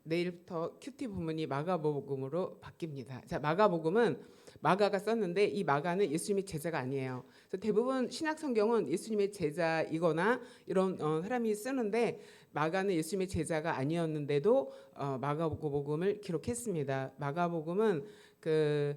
내일부터 큐티 부문이 마가복음으로 바뀝니다. 자, 마가복음은 마가가 썼는데 이 마가는 예수님의 제자가 아니에요. 그래서 대부분 신약 성경은 예수님의 제자이거나 이런 사람이 쓰는데 마가는 예수님의 제자가 아니었는데도 마가복음을 기록했습니다. 마가복음은 그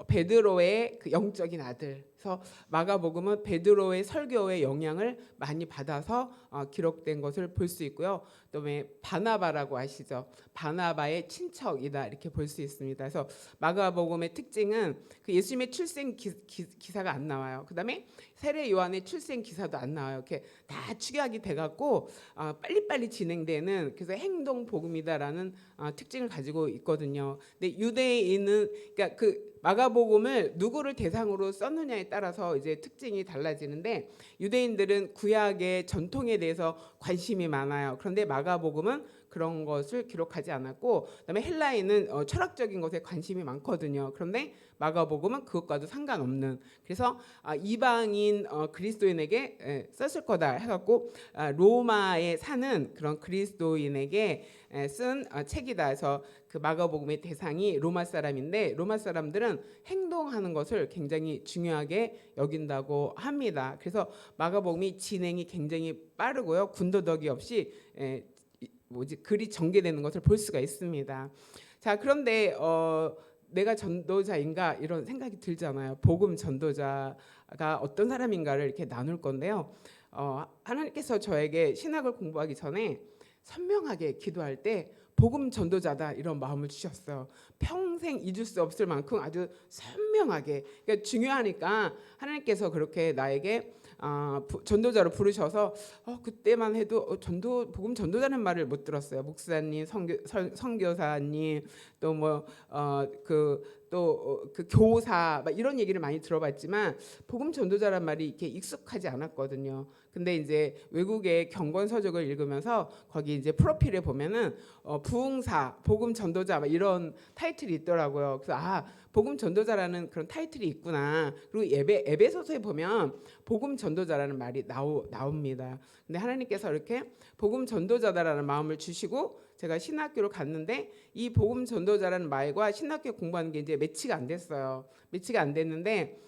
베드로의 그 영적인 아들. 그래서 마가복음은 베드로의 설교의 영향을 많이 받아서 기록된 것을 볼 수 있고요. 그다음에 바나바라고 아시죠? 바나바의 친척이다 이렇게 볼 수 있습니다. 그래서 마가복음의 특징은 그 예수님의 출생 기사가 안 나와요. 그다음에 세례 요한의 출생 기사도 안 나와요. 이렇게 다 축약이 돼갖고 빨리빨리 진행되는 그래서 행동 복음이다라는 특징을 가지고 있거든요. 근데 유대인은 그러니까 그 마가복음을 누구를 대상으로 썼느냐에 따라서 이제 특징이 달라지는데 유대인들은 구약의 전통에 대해서 관심이 많아요. 그런데 마가복음은 그런 것을 기록하지 않았고 그다음에 헬라인은 철학적인 것에 관심이 많거든요. 그런데 마가복음은 그것과도 상관없는 그래서 이방인 그리스도인에게 썼을 거다 해갖고 로마에 사는 그런 그리스도인에게 쓴 책이다. 그래서 그 마가복음의 대상이 로마 사람인데 로마 사람들은 행동하는 것을 굉장히 중요하게 여긴다고 합니다. 그래서 마가복음이 진행이 굉장히 빠르고요. 군더더기 없이 글이 전개되는 것을 볼 수가 있습니다. 자, 그런데 내가 전도자인가 이런 생각이 들잖아요. 복음 전도자가 어떤 사람인가를 이렇게 나눌 건데요. 하나님께서 저에게 신학을 공부하기 전에 선명하게 기도할 때 복음 전도자다 이런 마음을 주셨어요. 평생 잊을 수 없을 만큼 아주 선명하게. 그러니까 중요하니까 하나님께서 그렇게 나에게 전도자로 부르셔서 그때만 해도 복음 전도자는 말을 못 들었어요. 목사님, 선교사님, 또 뭐 그 교사 막 이런 얘기를 많이 들어봤지만 복음 전도자란 말이 이렇게 익숙하지 않았거든요. 근데 이제 외국의 경건 서적을 읽으면서 거기 이제 프로필에 보면은 부흥사, 복음 전도자 막 이런 타이틀이 있더라고요. 그래서 복음 전도자라는 그런 타이틀이 있구나. 그리고 에베소서에 보면 복음 전도자라는 말이 나옵니다. 근데 하나님께서 이렇게 복음 전도자다라는 마음을 주시고 제가 신학교를 갔는데 이 복음 전도자라는 말과 신학교 공부하는 게 이제 매치가 안 됐어요. 매치가 안 됐는데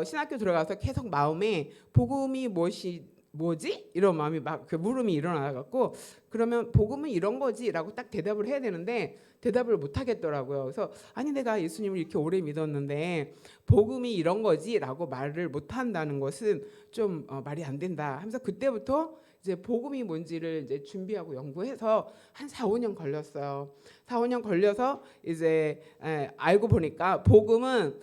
신학교 들어가서 계속 마음에 복음이 뭐지? 이런 마음이 막 그 물음이 일어나갖고 그러면 복음은 이런 거지라고 딱 대답을 해야 되는데 대답을 못 하겠더라고요. 그래서 아니 내가 예수님을 이렇게 오래 믿었는데 복음이 이런 거지라고 말을 못 한다는 것은 좀 말이 안 된다 하면서 그때부터 이제 복음이 뭔지를 이제 준비하고 연구해서 한 4, 5년 걸렸어요. 4, 5년 걸려서 이제 알고 보니까 복음은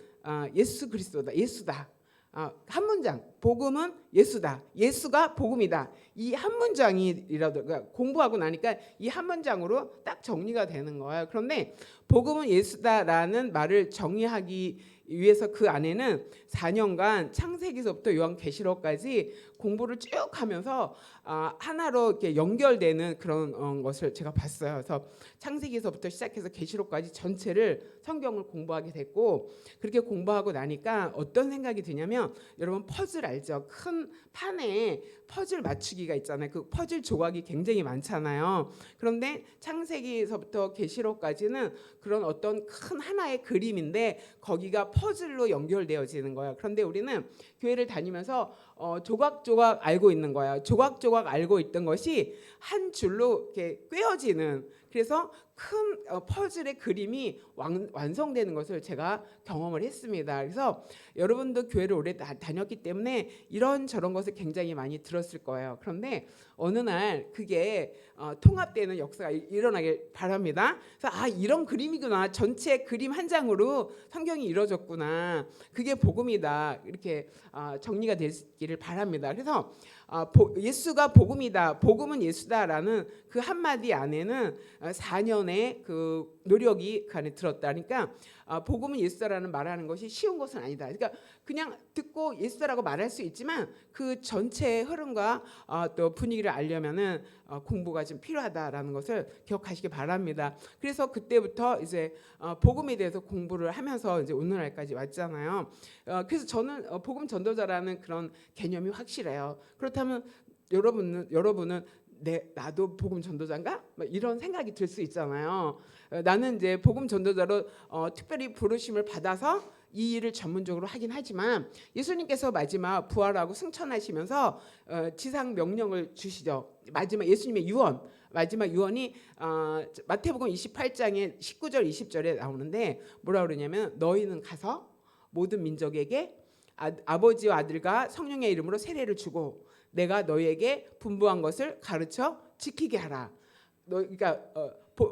예수 그리스도다. 예수다. 한 문장. 복음은 예수다. 예수가 복음이다. 이 한 문장이라도 그러니까 공부하고 나니까 이 한 문장으로 딱 정리가 되는 거예요. 그런데 복음은 예수다라는 말을 정의하기 위해서 그 안에는 4년간 창세기서부터 요한계시록까지 공부를 쭉 하면서 하나로 이렇게 연결되는 그런 것을 제가 봤어요. 그래서 창세기서부터 시작해서 계시록까지 전체를 성경을 공부하게 됐고 그렇게 공부하고 나니까 어떤 생각이 드냐면 여러분 퍼즐 알죠? 큰 판에 퍼즐 맞추기가 있잖아요. 그 퍼즐 조각이 굉장히 많잖아요. 그런데 창세기서부터 계시록까지는 그런 어떤 큰 하나의 그림인데 거기가 퍼즐로 연결되어지는 거예요. 그런데 우리는 교회를 다니면서 조각조각 알고 있는 거예요. 조각조각 알고 있던 것이 한 줄로 이렇게 꿰어지는 그래서 큰 퍼즐의 그림이 완성되는 것을 제가 경험을 했습니다. 그래서 여러분도 교회를 오래 다녔기 때문에 이런저런 것을 굉장히 많이 들었을 거예요. 그런데 어느 날 그게 통합되는 역사가 일어나길 바랍니다. 그래서 이런 그림이구나. 전체 그림 한 장으로 성경이 이루어졌구나. 그게 복음이다. 이렇게 정리가 되기를 바랍니다. 그래서 예수가 복음이다. 복음은 예수다라는 그 한마디 안에는 4년의 그 노력이 그 안에 들었다. 그러니까 복음은 예수다라는 말하는 것이 쉬운 것은 아니다. 그러니까 그냥 듣고 예수다라고 말할 수 있지만 그 전체의 흐름과 또 분위기를 알려면은 공부가 좀 필요하다라는 것을 기억하시기 바랍니다. 그래서 그때부터 이제 복음에 대해서 공부를 하면서 이제 오늘날까지 왔잖아요. 그래서 저는 복음 전도자라는 그런 개념이 확실해요. 그렇다면 여러분은 나도 복음 전도자인가? 막 이런 생각이 들 수 있잖아요. 나는 이제 복음 전도자로 특별히 부르심을 받아서 이 일을 전문적으로 하긴 하지만 예수님께서 마지막 부활하고 승천하시면서 지상 명령을 주시죠. 마지막 예수님의 유언, 마지막 유언이 마태복음 28장에 19절 20절에 나오는데 뭐라 그러냐면 너희는 가서 모든 민족에게 아버지와 아들과 성령의 이름으로 세례를 주고 내가 너희에게 분부한 것을 가르쳐 지키게 하라. 그러니까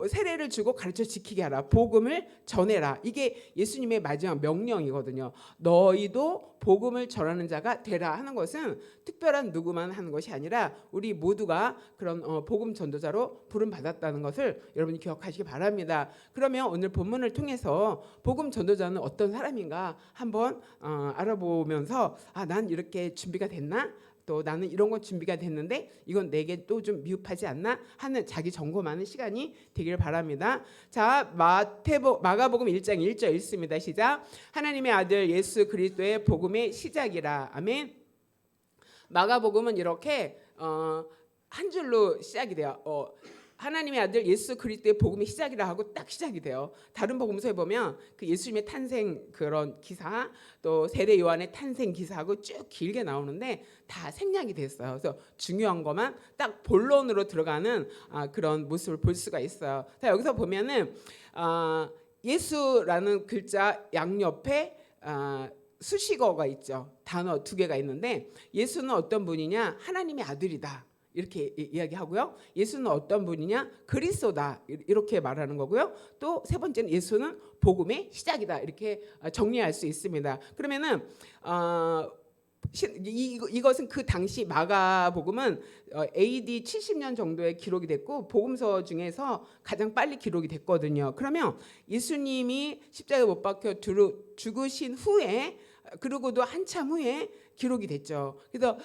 세례를 주고 가르쳐 지키게 하라. 복음을 전해라. 이게 예수님의 마지막 명령이거든요. 너희도 복음을 전하는 자가 되라 하는 것은 특별한 누구만 하는 것이 아니라 우리 모두가 그런 복음 전도자로 부름 받았다는 것을 여러분이 기억하시기 바랍니다. 그러면 오늘 본문을 통해서 복음 전도자는 어떤 사람인가 한번 알아보면서 난 이렇게 준비가 됐나? 또 나는 이런 건 준비가 됐는데 이건 내게 또 좀 미흡하지 않나 하는 자기 점검하는 시간이 되길 바랍니다. 자, 마가복음 1장 1절 읽습니다. 시작. 하나님의 아들 예수 그리스도의 복음의 시작이라. 아멘. 마가복음은 이렇게 한 줄로 시작이 돼요. 하나님의 아들 예수 그리스도의 복음의 시작이라 하고 딱 시작이 돼요. 다른 복음서에 보면 그 예수님의 탄생 그런 기사 또 세례 요한의 탄생 기사하고 쭉 길게 나오는데 다 생략이 됐어요. 그래서 중요한 것만 딱 본론으로 들어가는 그런 모습을 볼 수가 있어요. 자, 여기서 보면은 예수라는 글자 양옆에 수식어가 있죠. 단어 2개가 있는데 예수는 어떤 분이냐? 하나님의 아들이다. 이렇게 이야기하고요. 예수는 어떤 분이냐? 그리스도다. 이렇게 말하는 거고요. 또 세 번째는 예수는 복음의 시작이다. 이렇게 정리할 수 있습니다. 그러면은 이것은 그 당시 마가복음은 AD 70년 정도에 기록이 됐고 복음서 중에서 가장 빨리 기록이 됐거든요. 그러면 예수님이 십자가에 못 박혀 죽으신 후에 그러고도 한참 후에 기록이 됐죠. 그래서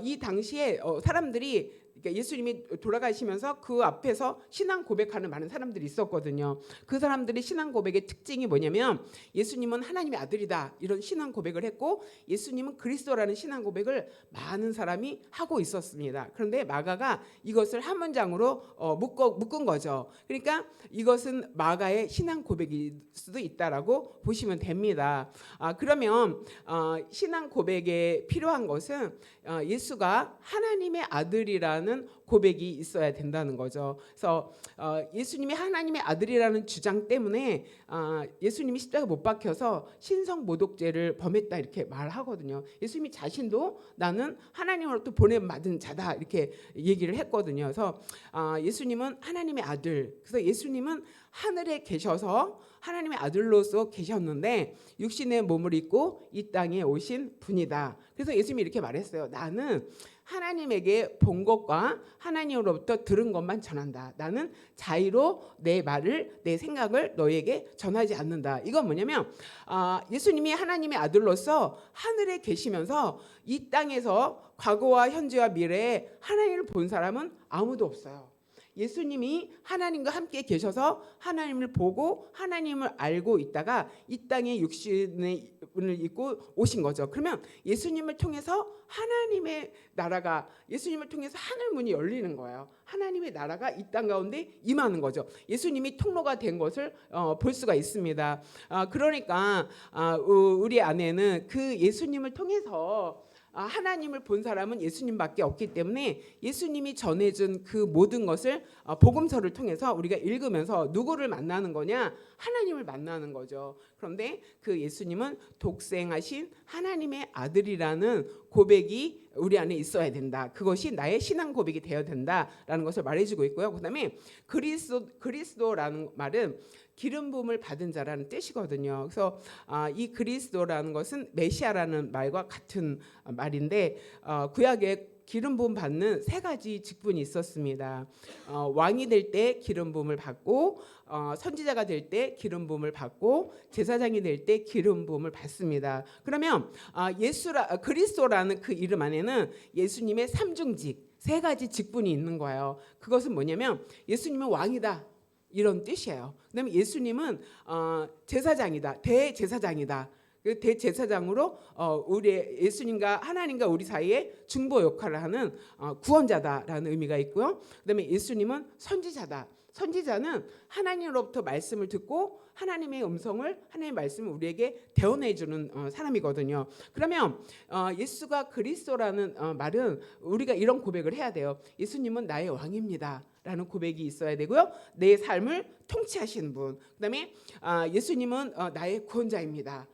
이 당시에 사람들이 그러니까 예수님이 돌아가시면서 그 앞에서 신앙 고백하는 많은 사람들이 있었거든요. 그 사람들의 신앙 고백의 특징이 뭐냐면 예수님은 하나님의 아들이다 이런 신앙 고백을 했고 예수님은 그리스도라는 신앙 고백을 많은 사람이 하고 있었습니다. 그런데 마가가 이것을 한 문장으로 묶은 거죠. 그러니까 이것은 마가의 신앙 고백일 수도 있다라고 보시면 됩니다. 그러면 신앙 고백에 필요한 것은 예수가 하나님의 아들이라는 고백이 있어야 된다는 거죠. 그래서 예수님이 하나님의 아들이라는 주장 때문에 예수님이 십자가 못 박혀서 신성모독죄를 범했다 이렇게 말하거든요. 예수님이 자신도 나는 하나님으로부터 보냄받은 자다 이렇게 얘기를 했거든요. 그래서 예수님은 하나님의 아들. 그래서 예수님은 하늘에 계셔서 하나님의 아들로서 계셨는데 육신의 몸을 입고 이 땅에 오신 분이다. 그래서 예수님이 이렇게 말했어요. 나는 하나님에게 본 것과 하나님으로부터 들은 것만 전한다. 나는 자의로 내 말을 내 생각을 너에게 전하지 않는다. 이건 뭐냐면 예수님이 하나님의 아들로서 하늘에 계시면서 이 땅에서 과거와 현재와 미래에 하나님을 본 사람은 아무도 없어요. 예수님이 하나님과 함께 계셔서 하나님을 보고 하나님을 알고 있다가 이 땅에 육신을 입고 오신 거죠. 그러면 예수님을 통해서 하나님의 나라가 예수님을 통해서 하늘 문이 열리는 거예요. 하나님의 나라가 이 땅 가운데 임하는 거죠. 예수님이 통로가 된 것을 볼 수가 있습니다. 그러니까 우리 안에는 그 예수님을 통해서 하나님을 본 사람은 예수님밖에 없기 때문에 예수님이 전해준 그 모든 것을 복음서를 통해서 우리가 읽으면서 누구를 만나는 거냐? 하나님을 만나는 거죠. 그런데 그 예수님은 독생하신 하나님의 아들이라는 고백이 우리 안에 있어야 된다. 그것이 나의 신앙 고백이 되어야 된다라는 것을 말해주고 있고요. 그다음에 그리스도라는 말은 기름 부음을 받은 자라는 뜻이거든요. 그래서 이 그리스도라는 것은 메시아라는 말과 같은 말인데 구약에 기름 부음 받는 3가지 직분이 있었습니다. 왕이 될 때 기름 부음을 받고 선지자가 될 때 기름 부음을 받고 제사장이 될 때 기름 부음을 받습니다. 그러면 그리스도라는 그 이름 안에는 예수님의 3중직 3가지 직분이 있는 거예요. 그것은 뭐냐면 예수님은 왕이다. 이런 뜻이에요. 그다음에 예수님은 제사장이다. 대제사장이다. 그 대제사장으로 우리 예수님과 하나님과 우리 사이에 중보 역할을 하는 구원자다라는 의미가 있고요. 그다음에 예수님은 선지자다. 선지자는 하나님으로부터 말씀을 듣고 하나님의 음성을 하나님의 말씀을 우리에게 대언해 주는 사람이거든요. 그러면 예수가 그리스도라는 말은 우리가 이런 고백을 해야 돼요. 예수님은 나의 왕입니다. 라는 고백이 있어야 되고요. 내 삶을 통치하시는 분. 그다음에 예수님은 나의 구원자입니다.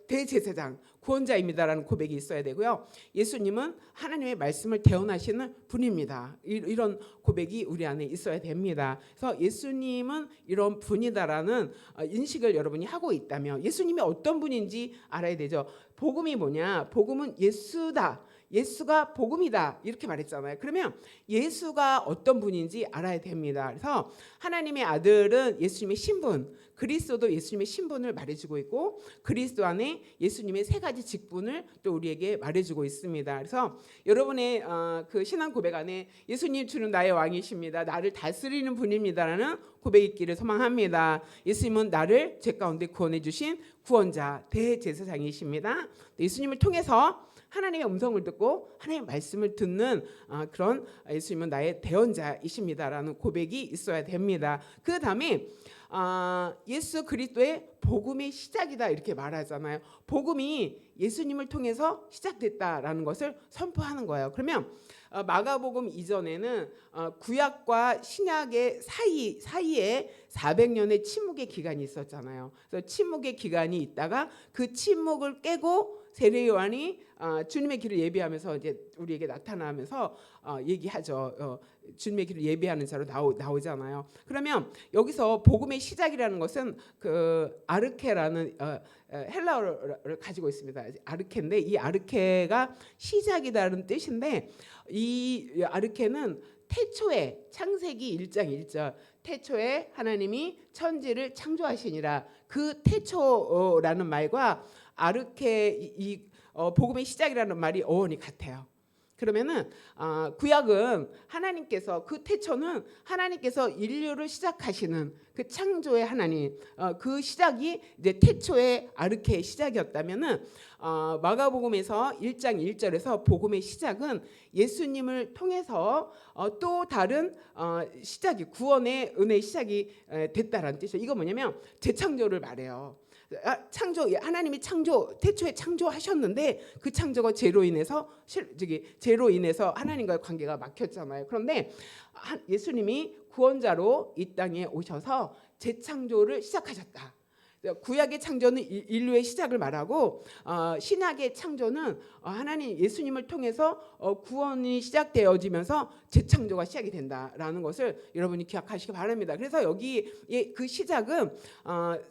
대제사장 구원자입니다라는 고백이 있어야 되고요. 예수님은 하나님의 말씀을 대언하시는 분입니다. 이런 고백이 우리 안에 있어야 됩니다. 그래서 예수님은 이런 분이다라는 인식을 여러분이 하고 있다면 예수님이 어떤 분인지 알아야 되죠. 복음이 뭐냐? 복음은 예수다. 예수가 복음이다 이렇게 말했잖아요. 그러면 예수가 어떤 분인지 알아야 됩니다. 그래서 하나님의 아들은 예수님의 신분, 그리스도도 예수님의 신분을 말해주고 있고 그리스도 안에 예수님의 세 가지 직분을 또 우리에게 말해주고 있습니다. 그래서 여러분의 그 신앙 고백 안에 예수님 주는 나의 왕이십니다. 나를 다스리는 분입니다라는 고백이 있기를 소망합니다. 예수님은 나를 죄 가운데 구원해 주신 구원자 대제사장이십니다. 예수님을 통해서 하나님의 음성을 듣고 하나님의 말씀을 듣는 그런 예수님은 나의 대언자이십니다라는 고백이 있어야 됩니다. 그 다음에 예수 그리스도의 복음의 시작이다 이렇게 말하잖아요. 복음이 예수님을 통해서 시작됐다라는 것을 선포하는 거예요. 그러면 마가복음 이전에는 구약과 신약의 사이에 400년의 침묵의 기간이 있었잖아요. 그래서 침묵의 기간이 있다가 그 침묵을 깨고 세례 요한이 주님의 길을 예비하면서 이제 우리에게 나타나면서 얘기하죠. 주님의 길을 예비하는 자로 나오잖아요. 그러면 여기서 복음의 시작이라는 것은 그 아르케라는 헬라어를 가지고 있습니다. 아르케인데 이 아르케가 시작이다는 뜻인데 이 아르케는 태초에 창세기 1장 1절 태초에 하나님이 천지를 창조하시니라 그 태초라는 말과 아르케 이 복음의 시작이라는 말이 어원이 같아요. 그러면은 구약은 하나님께서 그 태초는 하나님께서 인류를 시작하시는 그 창조의 하나님 그 시작이 이제 태초의 아르케의 시작이었다면은 마가복음에서 1장 1절에서 복음의 시작은 예수님을 통해서 또 다른 시작이 구원의 은혜의 시작이 됐다라는 뜻이에요. 이거 뭐냐면 재창조를 말해요. 창조 하나님이 태초에 창조하셨는데 그 창조가 죄로 인해서 하나님과의 관계가 막혔잖아요. 그런데 예수님이 구원자로 이 땅에 오셔서 재창조를 시작하셨다. 구약의 창조는 인류의 시작을 말하고 신약의 창조는 하나님 예수님을 통해서 구원이 시작되어지면서 재창조가 시작이 된다라는 것을 여러분이 기억하시기 바랍니다. 그래서 여기 그 시작은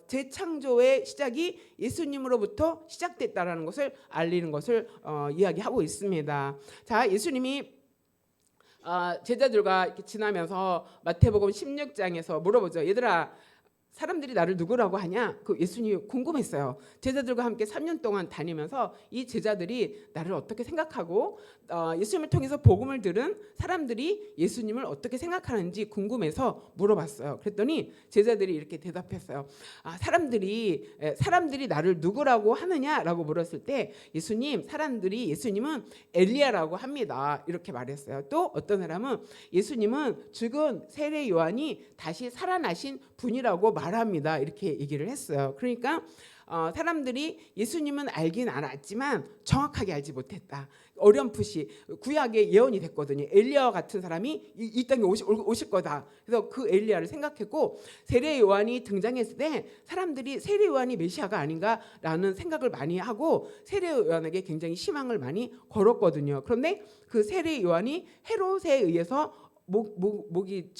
재창조의 시작이 예수님으로부터 시작됐다라는 것을 알리는 것을 이야기하고 있습니다. 자, 예수님이 제자들과 이렇게 지나면서 마태복음 16장에서 물어보죠. 얘들아 사람들이 나를 누구라고 하냐? 그 예수님이 궁금했어요. 제자들과 함께 3년 동안 다니면서 이 제자들이 나를 어떻게 생각하고 예수님을 통해서 복음을 들은 사람들이 예수님을 어떻게 생각하는지 궁금해서 물어봤어요. 그랬더니 제자들이 이렇게 대답했어요. 사람들이 나를 누구라고 하느냐라고 물었을 때 사람들이 예수님은 엘리야라고 합니다. 이렇게 말했어요. 또 어떤 사람은 예수님은 죽은 세례 요한이 다시 살아나신 분이라고 말합니다. 이렇게 얘기를 했어요. 그러니까 사람들이 예수님은 알긴 알았지만 정확하게 알지 못했다. 어렴풋이 구약의 예언이 됐거든요. 엘리야와 같은 사람이 이 땅에 오실 거다. 그래서 그 엘리야를 생각했고 세례 요한이 등장했을 때 사람들이 세례 요한이 메시아가 아닌가라는 생각을 많이 하고 세례 요한에게 굉장히 희망을 많이 걸었거든요. 그런데 그 세례 요한이 헤롯에 의해서 목이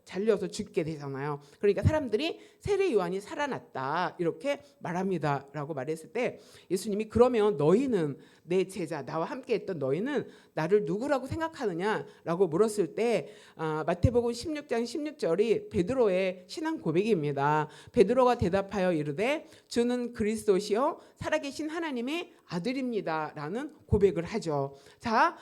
잘려서 죽게 되잖아요. 그러니까 사람들이 세례 요한이 살아났다 이렇게 말합니다라고 말했을 때 예수님이 그러면 너희는 내 제자 나와 함께했던 너희는 나를 누구라고 생각하느냐라고 물었을 때 마태복음 16장 16절이 베드로의 신앙 고백입니다. 베드로가 대답하여 이르되 주는 그리스도시요 살아계신 하나님의 아들입니다라는 고백을 하죠. 자,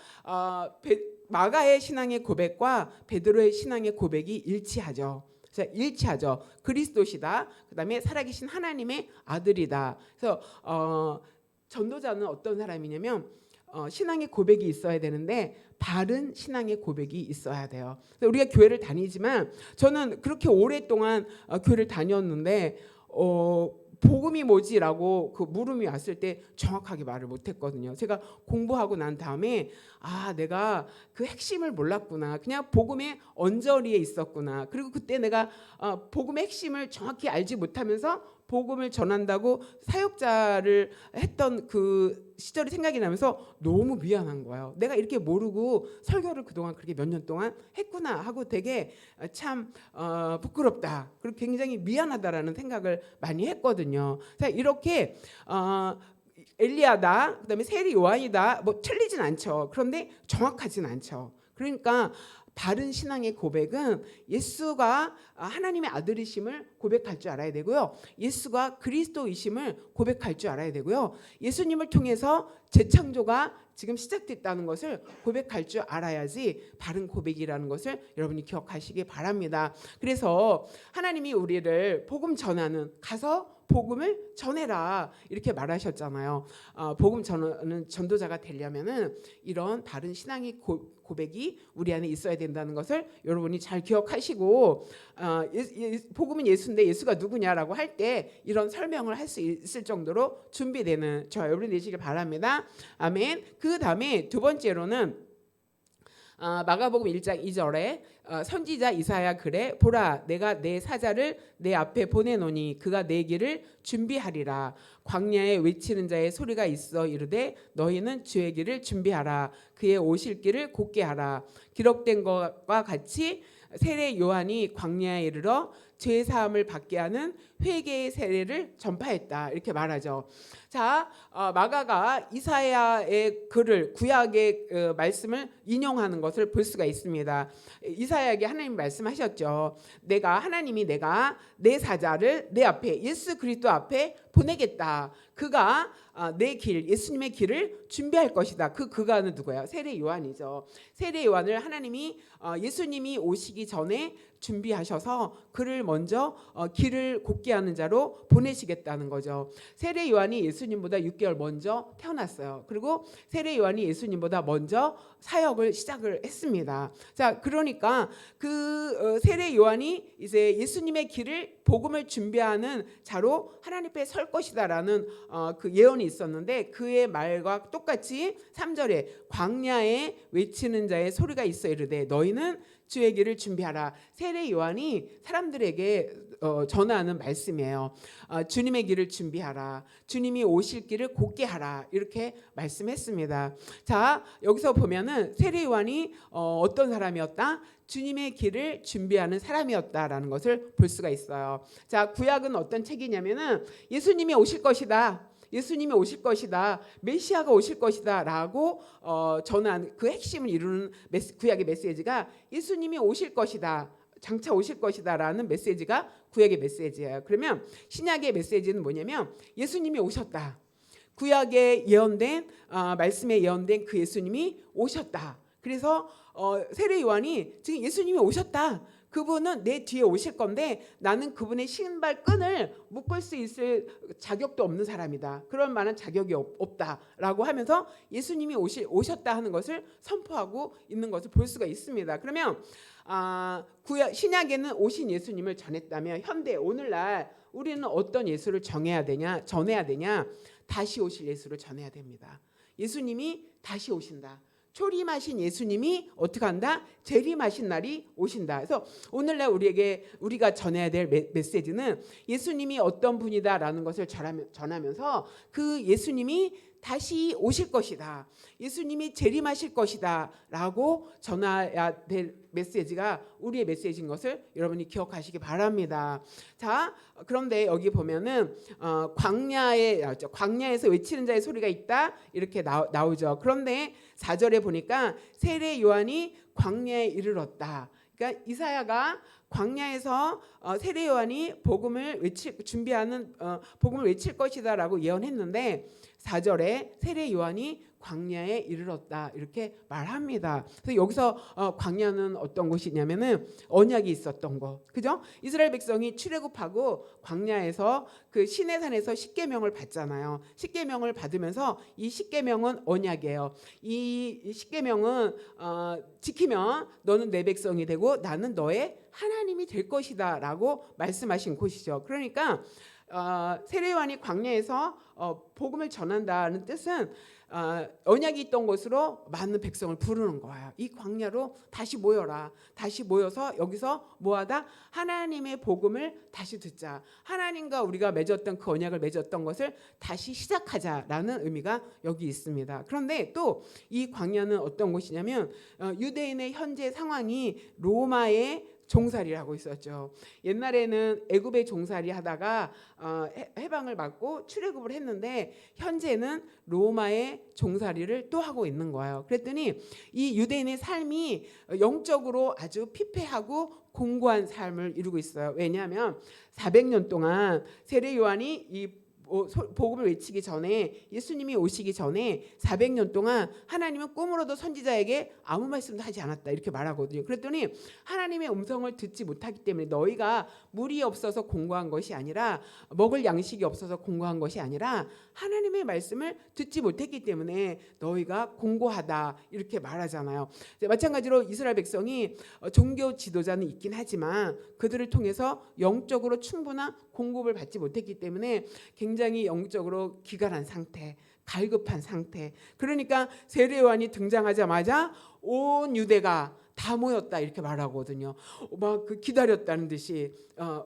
마가의 신앙의 고백과 베드로의 신앙의 고백이 일치하죠. 자, 일치하죠. 그리스도시다. 그다음에 살아계신 하나님의 아들이다. 그래서 전도자는 어떤 사람이냐면 신앙의 고백이 있어야 되는데 바른 신앙의 고백이 있어야 돼요. 우리가 교회를 다니지만 저는 그렇게 오랫동안 교회를 다녔는데 복음이 뭐지라고 그 물음이 왔을 때 정확하게 말을 못했거든요. 제가 공부하고 난 다음에 내가 그 핵심을 몰랐구나. 그냥 복음의 언저리에 있었구나. 그리고 그때 내가 복음의 핵심을 정확히 알지 못하면서 복음을 전한다고 사역자를 했던 그 시절이 생각이 나면서 너무 미안한 거예요. 내가 이렇게 모르고 설교를 그동안 그렇게 몇 년 동안 했구나 하고 되게 참 부끄럽다. 그리고 굉장히 미안하다라는 생각을 많이 했거든요. 자, 이렇게 엘리야다, 그다음에 세리 요한이다, 뭐 틀리진 않죠. 그런데 정확하진 않죠. 그러니까 바른 신앙의 고백은 예수가 하나님의 아들이심을 고백할 줄 알아야 되고요. 예수가 그리스도이심을 고백할 줄 알아야 되고요. 예수님을 통해서 재창조가 지금 시작됐다는 것을 고백할 줄 알아야지 바른 고백이라는 것을 여러분이 기억하시기 바랍니다. 그래서 하나님이 우리를 복음 전하는 가서 복음을 전해라 이렇게 말하셨잖아요. 복음 전하는 전도자가 되려면은 이런 바른 신앙의 고백이 우리 안에 있어야 된다는 것을 여러분이 잘 기억하시고 복음은 예수인데 예수가 누구냐라고 할 때 이런 설명을 할 수 있을 정도로 준비되는 저 여러분이 되시길 바랍니다. 아멘. 그 다음에 두 번째로는 마가복음 1장 2절에 선지자 이사야 그래 보라 내가 내 사자를 내 앞에 보내노니 그가 내 길을 준비하리라. 광야에 외치는 자의 소리가 있어 이르되 너희는 주의 길을 준비하라. 그의 오실 길을 곧게 하라. 기록된 것과 같이 세례 요한이 광야에 이르러 죄 사함을 받게 하는 회개의 세례를 전파했다 이렇게 말하죠. 자, 마가가 이사야의 글을 구약의 말씀을 인용하는 것을 볼 수가 있습니다. 이사야에게 하나님이 말씀하셨죠. 하나님이 내가 내 사자를 내 앞에 예수 그리스도 앞에 보내겠다. 그가 내 길, 예수님의 길을 준비할 것이다. 그가는 누구예요? 세례 요한이죠. 세례 요한을 하나님이 예수님이 오시기 전에 준비하셔서 그를 먼저 길을 곧게 하는 자로 보내시겠다는 거죠. 세례 요한이 예수님보다 6개월 먼저 태어났어요. 그리고 세례 요한이 예수님보다 먼저 사역을 시작을 했습니다. 자, 그러니까 그 세례 요한이 이제 예수님의 길을 복음을 준비하는 자로 하나님 앞에 설 것이다라는 그 예언이 있었는데 그의 말과 똑같이 3절에 광야에 외치는 자의 소리가 있어 이르되 너희는 주의 길을 준비하라. 세례 요한이 사람들에게 전하는 말씀이에요. 주님의 길을 준비하라. 주님이 오실 길을 곧게 하라. 이렇게 말씀했습니다. 자, 여기서 보면은 세례 요한이 어떤 사람이었다? 주님의 길을 준비하는 사람이었다라는 것을 볼 수가 있어요. 자, 구약은 어떤 책이냐면은 예수님이 오실 것이다. 예수님이 오실 것이다. 메시아가 오실 것이다 라고 전한 그 핵심을 이루는 구약의 메시지가 예수님이 오실 것이다. 장차 오실 것이다 라는 메시지가 구약의 메시지예요. 그러면 신약의 메시지는 뭐냐면 예수님이 오셨다. 구약에 예언된 말씀에 예언된 그 예수님이 오셨다. 그래서 세례 요한이 지금 예수님이 오셨다. 그분은 내 뒤에 오실 건데 나는 그분의 신발 끈을 묶을 수 있을 자격도 없는 사람이다. 그런 만한 자격이 없다라고 하면서 예수님이 오셨다 하는 것을 선포하고 있는 것을 볼 수가 있습니다. 그러면 신약에는 오신 예수님을 전했다면 현대 오늘날 우리는 어떤 예수를 전해야 되냐? 다시 오실 예수를 전해야 됩니다. 예수님이 다시 오신다. 초림하신 예수님이 어떻게 한다? 재림하신 날이 오신다. 그래서 오늘날 우리가 전해야 될 메시지는 예수님이 어떤 분이다라는 것을 전하면서 그 예수님이 다시 오실 것이다. 예수님이 재림하실 것이다 라고 전해야 될 메시지가 우리의 메시지인 것을 여러분이 기억하시기 바랍니다. 자, 그런데 여기 보면은 광야에서 외치는 자의 소리가 있다 이렇게 나오죠. 그런데 4절에 보니까 세례 요한이 광야에 이르렀다. 그러니까 이사야가 광야에서 세례 요한이 복음을 외칠 것이다라고 예언했는데 4절에 세례 요한이 광야에 이르렀다 이렇게 말합니다. 그래서 여기서 광야는 어떤 곳이냐면은 언약이 있었던 곳, 그죠? 이스라엘 백성이 출애굽하고 광야에서 그 시내산에서 십계명을 받잖아요. 십계명을 받으면서 이 십계명은 언약이에요. 이 십계명은 지키면 너는 내 백성이 되고 나는 너의 하나님이 될 것이다라고 말씀하신 곳이죠. 그러니까 세례요한이 광야에서 복음을 전한다는 뜻은 언약이 있던 곳으로 많은 백성을 부르는 거예요. 이 광야로 다시 모여라. 다시 모여서 여기서 뭐하다? 하나님의 복음을 다시 듣자. 하나님과 우리가 맺었던 그 언약을 맺었던 것을 다시 시작하자라는 의미가 여기 있습니다. 그런데 또 이 광야는 어떤 곳이냐면 유대인의 현재 상황이 로마의 종살이라고 있었죠. 옛날에는 애굽의 종살이 하다가 해방을 받고 출애굽을 했는데 현재는 로마의 종살이를 또 하고 있는 거예요. 그랬더니 이 유대인의 삶이 영적으로 아주 피폐하고 공고한 삶을 이루고 있어요. 왜냐하면 400년 동안 세례 요한이 이 복음을 외치기 전에, 예수님이 오시기 전에 400년 동안 하나님은 꿈으로도 선지자에게 아무 말씀도 하지 않았다 이렇게 말하거든요. 그랬더니 하나님의 음성을 듣지 못하기 때문에 너희가 물이 없어서 공고한 것이 아니라, 먹을 양식이 없어서 공고한 것이 아니라 하나님의 말씀을 듣지 못했기 때문에 너희가 공고하다 이렇게 말하잖아요. 마찬가지로 이스라엘 백성이 종교 지도자는 있긴 하지만 그들을 통해서 영적으로 충분한 공급을 받지 못했기 때문에 굉장히 영적으로 기갈한 상태, 갈급한 상태. 그러니까 세례 요한이 등장하자마자 온 유대가 다 모였다 이렇게 말하거든요. 막 그 기다렸다는 듯이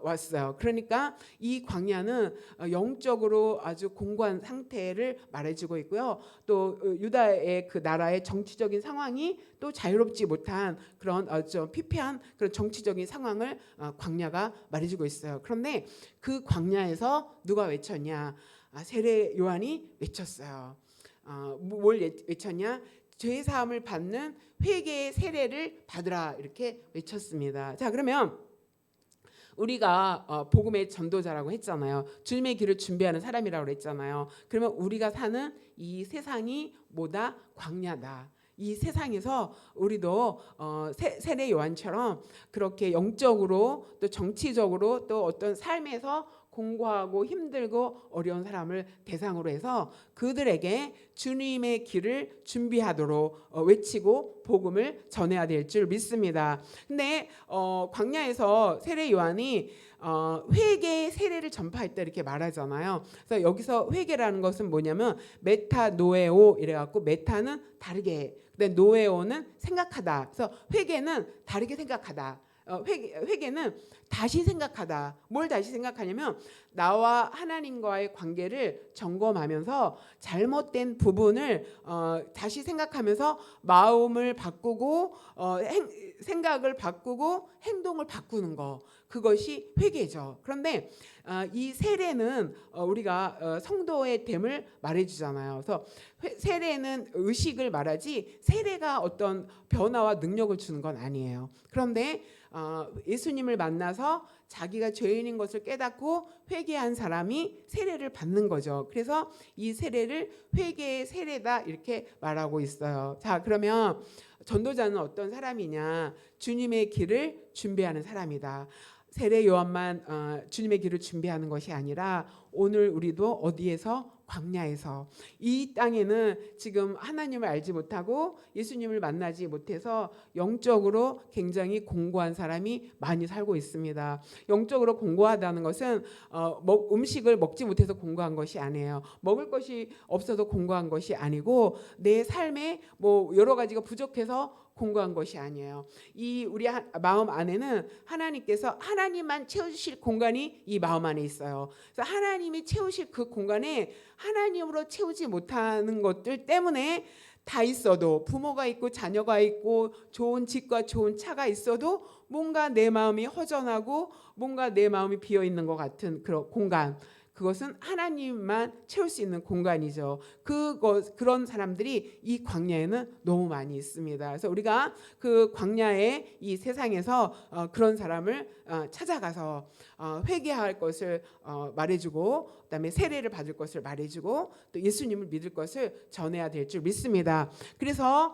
왔어요. 그러니까 이 광야는 영적으로 아주 공고한 상태를 말해주고 있고요. 또 유다의 그 나라의 정치적인 상황이 또 자유롭지 못한 그런 좀 피폐한 그런 정치적인 상황을 광야가 말해주고 있어요. 그런데 그 광야에서 누가 외쳤냐? 세례 요한이 외쳤어요. 뭘 외쳤냐? 죄 사함을 받는 회개의 세례를 받으라 이렇게 외쳤습니다. 자, 그러면 우리가 복음의 전도자라고 했잖아요. 주님의 길을 준비하는 사람이라고 했잖아요. 그러면 우리가 사는 이 세상이 뭐다? 광야다. 이 세상에서 우리도 세례 요한처럼 그렇게 영적으로 또 정치적으로 또 어떤 삶에서 공고하고 힘들고 어려운 사람을 대상으로 해서 그들에게 주님의 길을 준비하도록 외치고 복음을 전해야 될 줄 믿습니다. 근데 광야에서 세례 요한이 회개의 세례를 전파했다 이렇게 말하잖아요. 그래서 여기서 회개라는 것은 뭐냐면 메타노에오 이래갖고, 메타는 다르게, 근데 노에오는 생각하다. 그래서 회개는 다르게 생각하다. 회개는 다시 생각하다. 뭘 다시 생각하냐면 나와 하나님과의 관계를 점검하면서 잘못된 부분을 다시 생각하면서 마음을 바꾸고 생각을 바꾸고 행동을 바꾸는 거, 그것이 회개죠. 그런데 이 세례는 우리가 성도의 됨을 말해주잖아요. 그래서 세례는 의식을 말하지 세례가 어떤 변화와 능력을 주는 건 아니에요. 그런데 예수님을 만나서 자기가 죄인인 것을 깨닫고 회개한 사람이 세례를 받는 거죠. 그래서 이 세례를 회개의 세례다 이렇게 말하고 있어요. 자, 그러면 전도자는 어떤 사람이냐? 주님의 길을 준비하는 사람이다. 세례 요한만 주님의 길을 준비하는 것이 아니라 오늘 우리도 어디에서? 광야에서. 이 땅에는 지금 하나님을 알지 못하고 예수님을 만나지 못해서 영적으로 굉장히 공고한 사람이 많이 살고 있습니다. 영적으로 공고하다는 것은 음식을 먹지 못해서 공고한 것이 아니에요. 먹을 것이 없어서 공고한 것이 아니고 내 삶에 뭐 여러 가지가 부족해서 공고한 것이 아니에요. 이 우리 마음 안에는 하나님께서 하나님만 채워주실 공간이 이 마음 안에 있어요. 그래서 하나님이 채우실 그 공간에 하나님으로 채우지 못하는 것들 때문에 다 있어도, 부모가 있고 자녀가 있고 좋은 집과 좋은 차가 있어도 뭔가 내 마음이 허전하고 뭔가 내 마음이 비어 있는 것 같은 그런 공간, 그것은 하나님만 채울 수 있는 공간이죠. 그런 사람들이 이 광야에는 너무 많이 있습니다. 그래서 우리가 그 광야의 이 세상에서 그런 사람을 찾아가서 회개할 것을 말해주고, 그다음에 세례를 받을 것을 말해주고, 또 예수님을 믿을 것을 전해야 될 줄 믿습니다. 그래서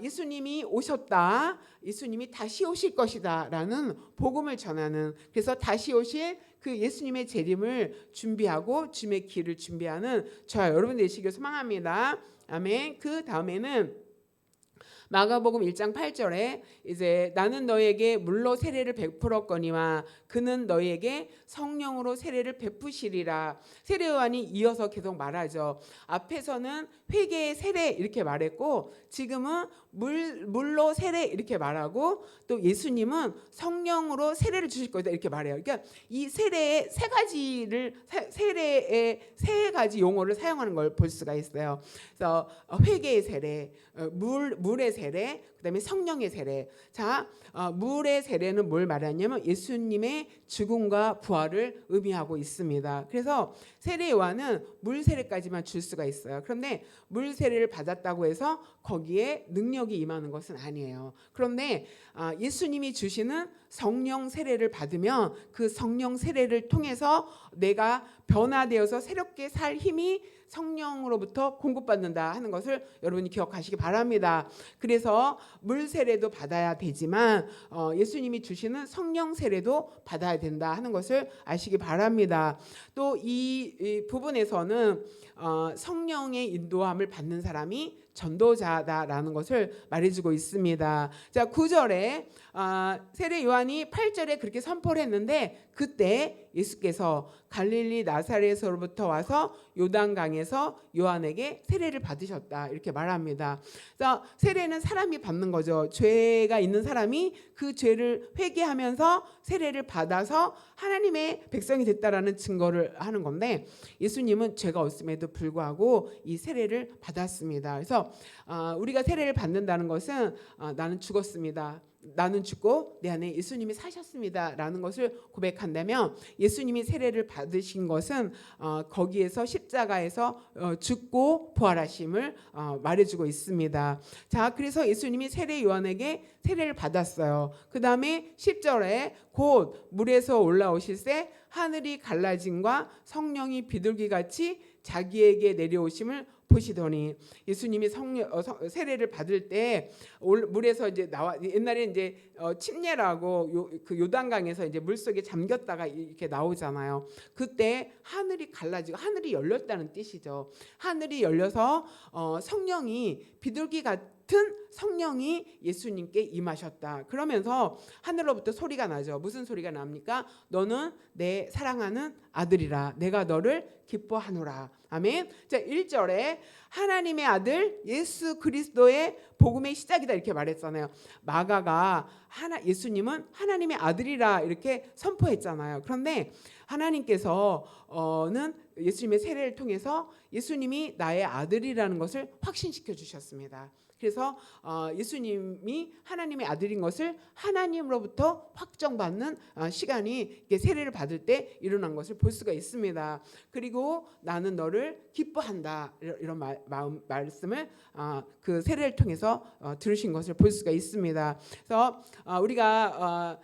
예수님이 오셨다, 예수님이 다시 오실 것이다라는 복음을 전하는, 그래서 다시 오실 그 예수님의 재림을 준비하고 주님의 길을 준비하는 저와 여러분 되시길 소망합니다. 아멘. 그 다음에는 마가복음 1장 8절에 이제 나는 너에게 물로 세례를 베풀었거니와 그는 너에게 성령으로 세례를 베푸시리라. 세례 요한이 이어서 계속 말하죠. 앞에서는 회개의 세례 이렇게 말했고, 지금은 물로 세례 이렇게 말하고, 또 예수님은 성령으로 세례를 주실 거다 이렇게 말해요. 그러니까 이 세례의 세례의 세 가지 용어를 사용하는 걸 볼 수가 있어요. 그래서 회개의 세례, 물의 세례, 그다음에 성령의 세례. 자, 물의 세례는 뭘 말하냐면 예수님의 죽음과 부활을 의미하고 있습니다. 그래서 세례 요한은 물 세례까지만 줄 수가 있어요. 그런데 물 세례를 받았다고 해서 거기에 능력이 임하는 것은 아니에요. 그런데 예수님이 주시는 성령 세례를 받으면 그 성령 세례를 통해서 내가 변화되어서 새롭게 살 힘이 성령으로부터 공급받는다 하는 것을 여러분이 기억하시기 바랍니다. 그래서 물 세례도 받아야 되지만 예수님이 주시는 성령 세례도 받아야 된다 하는 것을 아시기 바랍니다. 또 이 부분에서는 성령의 인도함을 받는 사람이 전도자다라는 것을 말해주고 있습니다. 자, 9절에 세례 요한이 8절에 그렇게 선포를 했는데, 그때 예수께서 갈릴리 나사렛으로부터 와서 요단강에서 요한에게 세례를 받으셨다 이렇게 말합니다. 그래서 세례는 사람이 받는 거죠. 죄가 있는 사람이 그 죄를 회개하면서 세례를 받아서 하나님의 백성이 됐다라는 증거를 하는 건데, 예수님은 죄가 없음에도 불구하고 이 세례를 받았습니다. 그래서 우리가 세례를 받는다는 것은 나는 죽었습니다, 나는 죽고 내 안에 예수님이 사셨습니다 라는 것을 고백한다면, 예수님이 세례를 받으신 것은 거기에서 십자가에서 죽고 부활하심을 말해주고 있습니다. 자, 그래서 예수님이 세례 요한에게 세례를 받았어요. 그 다음에 10절에 곧 물에서 올라오실새 하늘이 갈라짐과 성령이 비둘기같이 자기에게 내려오심을 보시더니, 예수님이 세례를 받을 때 물에서 이제 옛날에 이제 침례라고 그 요단강에서 이제 물 속에 잠겼다가 이렇게 나오잖아요. 그때 하늘이 갈라지고 하늘이 열렸다는 뜻이죠. 하늘이 열려서 성령이 비둘기 같은 성령이 예수님께 임하셨다. 그러면서 하늘로부터 소리가 나죠. 무슨 소리가 납니까? 너는 내 사랑하는 아들이라, 내가 너를 기뻐하노라. 아멘. 자, 1절에 하나님의 아들 예수 그리스도의 복음의 시작이다 이렇게 말했잖아요. 마가가 예수님은 하나님의 아들이라 이렇게 선포했잖아요. 그런데 하나님께서는 예수님의 세례를 통해서 예수님이 나의 아들이라는 것을 확신시켜 주셨습니다. 그래서 예수님이 하나님의 아들인 것을 하나님으로부터 확정받는 시간이 세례를 받을 때 일어난 것을 볼 수가 있습니다. 그리고 나는 너를 기뻐한다 이런 말씀을 그 세례를 통해서 들으신 것을 볼 수가 있습니다. 그래서 우리가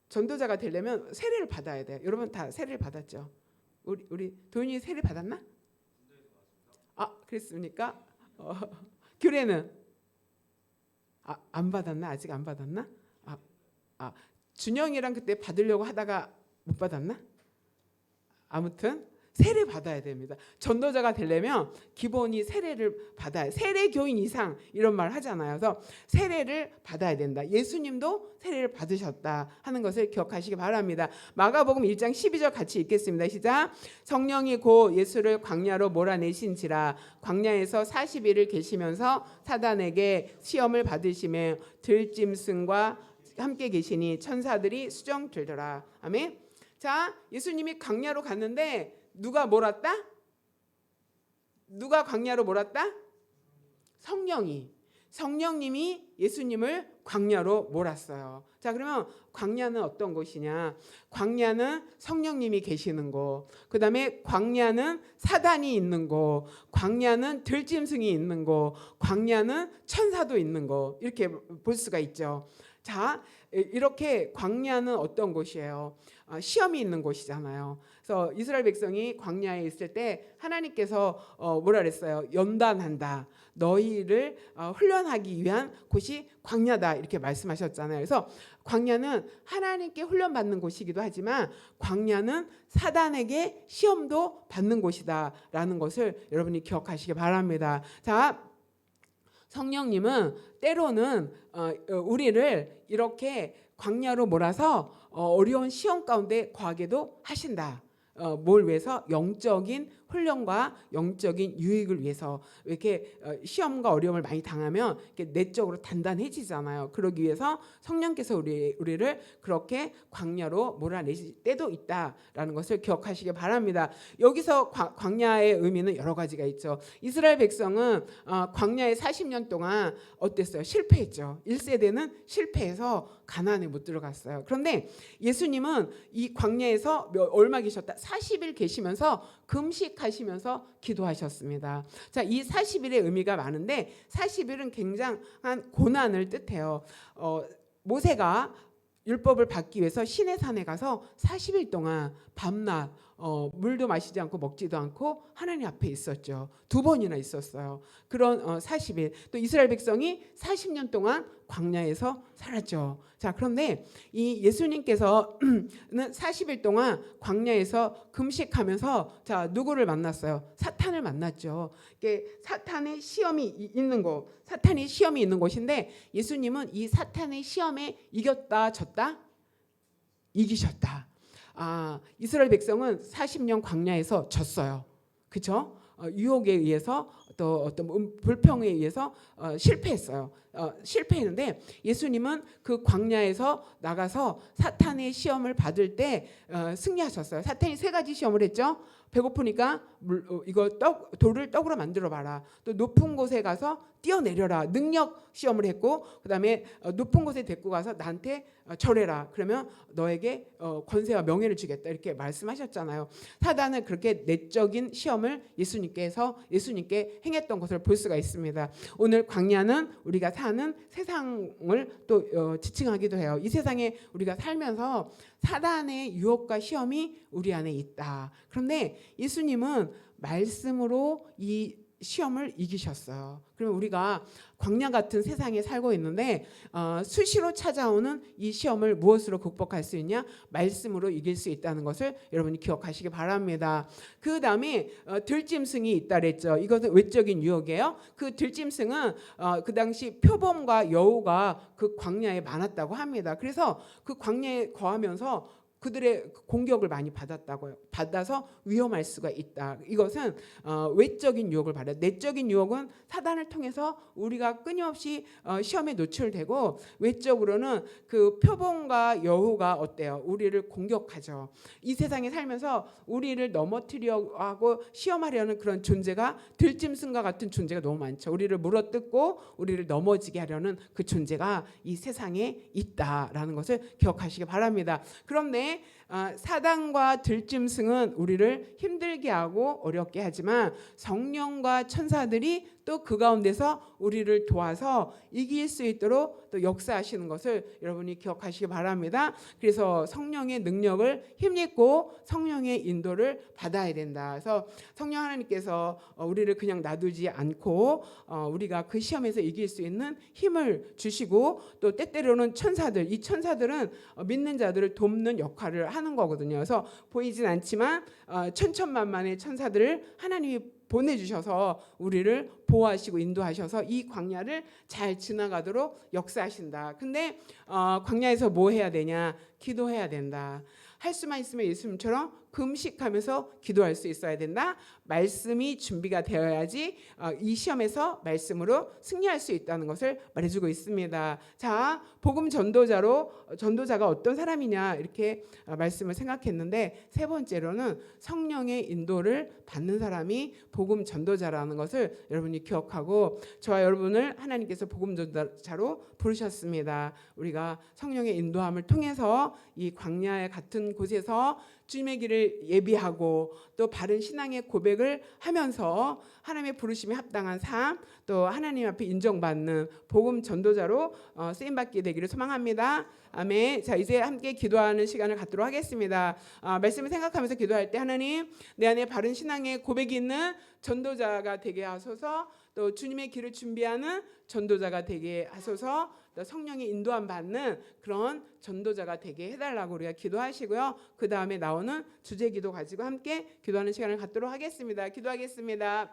전도자가 되려면 세례를 받아야 돼요. 여러분 다 세례를 받았죠? 우리 도윤이 세례 받았나? 그랬습니까? 교례는 안 받았나? 아직 안 받았나? 준영이랑 그때 받으려고 하다가 못 받았나? 아무튼 세례 받아야 됩니다. 전도자가 되려면 기본이 세례를 받아야, 세례 교인 이상 이런 말 하잖아요. 그래서 세례를 받아야 된다. 예수님도 세례를 받으셨다 하는 것을 기억하시기 바랍니다. 마가복음 1장 12절 같이 읽겠습니다. 시작. 성령이 곧 예수를 광야로 몰아내신지라 광야에서 40일을 계시면서 사단에게 시험을 받으시며 들짐승과 함께 계시니 천사들이 수정 들더라. 아멘. 자, 예수님이 광야로 갔는데 누가 몰았다? 누가 광야로 몰았다? 성령님이 예수님을 광야로 몰았어요. 자, 그러면 광야는 어떤 곳이냐? 광야는 성령님이 계시는 곳, 그 다음에 광야는 사단이 있는 곳, 광야는 들짐승이 있는 곳, 광야는 천사도 있는 곳, 이렇게 볼 수가 있죠. 자, 이렇게 광야는 어떤 곳이에요? 시험이 있는 곳이잖아요. 그래서 이스라엘 백성이 광야에 있을 때 하나님께서 뭐라 그랬어요? 연단한다. 너희를 훈련하기 위한 곳이 광야다, 이렇게 말씀하셨잖아요. 그래서 광야는 하나님께 훈련받는 곳이기도 하지만 광야는 사단에게 시험도 받는 곳이다라는 것을 여러분이 기억하시기 바랍니다. 자, 성령님은 때로는 우리를 이렇게 광야로 몰아서 어려운 시험 가운데 거하게도 하신다. 뭘 위해서? 영적인 훈련과 영적인 유익을 위해서. 이렇게 시험과 어려움을 많이 당하면 이렇게 내적으로 단단해지잖아요. 그러기 위해서 성령께서 우리를 그렇게 광야로 몰아내실 때도 있다라는 것을 기억하시기 바랍니다. 여기서 광야의 의미는 여러 가지가 있죠. 이스라엘 백성은 광야에 40년 동안 어땠어요? 실패했죠. 1세대는 실패해서 가나안에 못 들어갔어요. 그런데 예수님은 이 광야에서 얼마 계셨다? 40일 계시면서 금식하시면서 기도하셨습니다. 자, 이 40일의 의미가 많은데 40일은 굉장한 고난을 뜻해요. 모세가 율법을 받기 위해서 시내산에 가서 40일 동안 밤낮 물도 마시지 않고 먹지도 않고 하나님 앞에 있었죠. 2번이나 있었어요. 그런 40일. 또 이스라엘 백성이 40년 동안 광야에서 살았죠. 자, 그런데 이 예수님께서는 40일 동안 광야에서 금식하면서 자, 누구를 만났어요? 사탄을 만났죠. 이게 사탄의 시험이 있는 곳, 사탄의 시험이 있는 곳인데 예수님은 이 사탄의 시험에 이겼다, 졌다? 이기셨다. 이스라엘 백성은 40년 광야에서 졌어요. 그렇죠? 유혹에 의해서 또 어떤 불평에 의해서 실패했어요. 실패했는데 예수님은 그 광야에서 나가서 사탄의 시험을 받을 때 승리하셨어요. 사탄이 3가지 시험을 했죠. 배고프니까 이거 돌을 떡으로 만들어 봐라. 또 높은 곳에 가서 뛰어내려라. 능력 시험을 했고, 그다음에 높은 곳에 데리고 가서 나한테 절해라. 그러면 너에게 권세와 명예를 주겠다. 이렇게 말씀하셨잖아요. 사단은 그렇게 내적인 시험을 예수님께 행했던 것을 볼 수가 있습니다. 오늘 광야는 우리가 사는 세상을 또 지칭하기도 해요. 이 세상에 우리가 살면서 사단의 유혹과 시험이 우리 안에 있다. 그런데 예수님은 말씀으로 이 시험을 이기셨어요. 그러면 우리가 광야 같은 세상에 살고 있는데 수시로 찾아오는 이 시험을 무엇으로 극복할 수 있냐? 말씀으로 이길 수 있다는 것을 여러분이 기억하시기 바랍니다. 그 다음에 들짐승이 있다 그랬죠. 이것은 외적인 유혹이에요. 그 들짐승은 그 당시 표범과 여우가 그 광야에 많았다고 합니다. 그래서 그 광야에 거하면서 그들의 공격을 많이 받아서 위험할 수가 있다. 이것은 외적인 유혹을 받아요. 내적인 유혹은 사단을 통해서 우리가 끊임없이 시험에 노출되고, 외적으로는 그 표범과 여우가 어때요? 우리를 공격하죠. 이 세상에 살면서 우리를 넘어뜨려 하고 시험하려는 그런 존재가 들짐승과 같은 존재가 너무 많죠. 우리를 물어뜯고 우리를 넘어지게 하려는 그 존재가 이 세상에 있다라는 것을 기억하시기 바랍니다. 그런데 사단과 들짐승은 우리를 힘들게 하고 어렵게 하지만 성령과 천사들이 또 그 가운데서 우리를 도와서 이길 수 있도록 또 역사하시는 것을 여러분이 기억하시기 바랍니다. 그래서 성령의 능력을 힘입고 성령의 인도를 받아야 된다. 그래서 성령 하나님께서 우리를 그냥 놔두지 않고 우리가 그 시험에서 이길 수 있는 힘을 주시고, 또 때때로는 이 천사들은 믿는 자들을 돕는 역할을 하는 거거든요. 그래서 보이진 않지만 천천만만의 천사들을 하나님이 보내주셔서 우리를 보호하시고 인도하셔서 이 광야를 잘 지나가도록 역사하신다. 근데 광야에서 뭐 해야 되냐? 기도해야 된다. 할 수만 있으면 예수님처럼 금식하면서 기도할 수 있어야 된다. 말씀이 준비가 되어야지 이 시험에서 말씀으로 승리할 수 있다는 것을 말해주고 있습니다. 자, 복음 전도자가 어떤 사람이냐 이렇게 말씀을 생각했는데, 세 번째로는 성령의 인도를 받는 사람이 복음 전도자라는 것을 여러분이 기억하고, 저와 여러분을 하나님께서 복음 전도자로 부르셨습니다. 우리가 성령의 인도함을 통해서 이 광야 같은 곳에서 주님의 길을 예비하고 또 바른 신앙의 고백을 하면서 하나님의 부르심에 합당한 삶, 또 하나님 앞에 인정받는 복음 전도자로 쓰임받게 되기를 소망합니다. 아멘. 자, 이제 함께 기도하는 시간을 갖도록 하겠습니다. 말씀을 생각하면서 기도할 때, 하나님, 내 안에 바른 신앙의 고백이 있는 전도자가 되게 하소서. 또 주님의 길을 준비하는 전도자가 되게 하소서. 또 성령의 인도함 받는 그런 전도자가 되게 해달라고 우리가 기도하시고요. 그 다음에 나오는 주제 기도 가지고 함께 기도하는 시간을 갖도록 하겠습니다. 기도하겠습니다.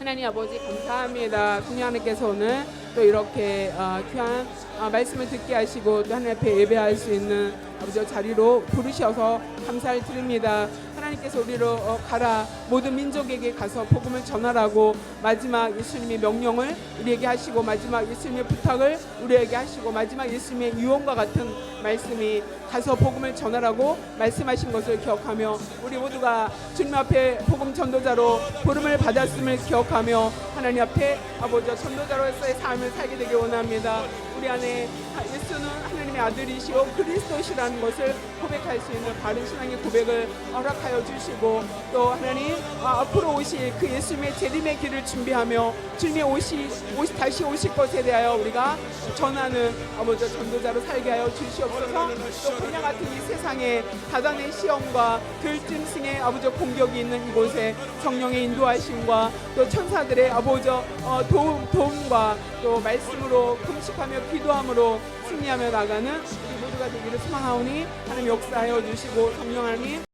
하나님 아버지, 감사합니다. 성령 하나님께서 오늘 또 이렇게 귀한 말씀을 듣게 하시고 또 하나님 앞에 예배할 수 있는 아버지 자리로 부르셔서 감사를 드립니다. 하나님께서 우리로 가라, 모든 민족에게 가서 복음을 전하라고 마지막 예수님의 명령을 우리에게 하시고, 마지막 예수님의 부탁을 우리에게 하시고, 마지막 예수님의 유언과 같은 말씀이 가서 복음을 전하라고 말씀하신 것을 기억하며, 우리 모두가 주님 앞에 복음 전도자로 부름을 받았음을 기억하며 하나님 앞에 아버지 전도자로서의 삶을 살게 되길 원합니다. 우리 안에 예수는 하나님의 아들이시오 그리스도시라는 것을 고백할 수 있는 바른 신앙의 고백을 허락하여 주시고, 또 하나님 앞으로 오실 그 예수님의 재림의 길을 준비하며 주님의 다시 오실 것에 대하여 우리가 전하는 아버지 전도자로 살게 하여 주시옵소서. 또 그냥 같은 이 세상에 사단의 시험과 들짐승의 아버지 공격이 있는 이곳에 성령의 인도하심과 또 천사들의 아버지 도움과 또 말씀으로 금식하며 기도함으로 승리하며 나가는 우리 모두가 되기를 소망하오니 하나님 역사하여 주시고, 성령 하나님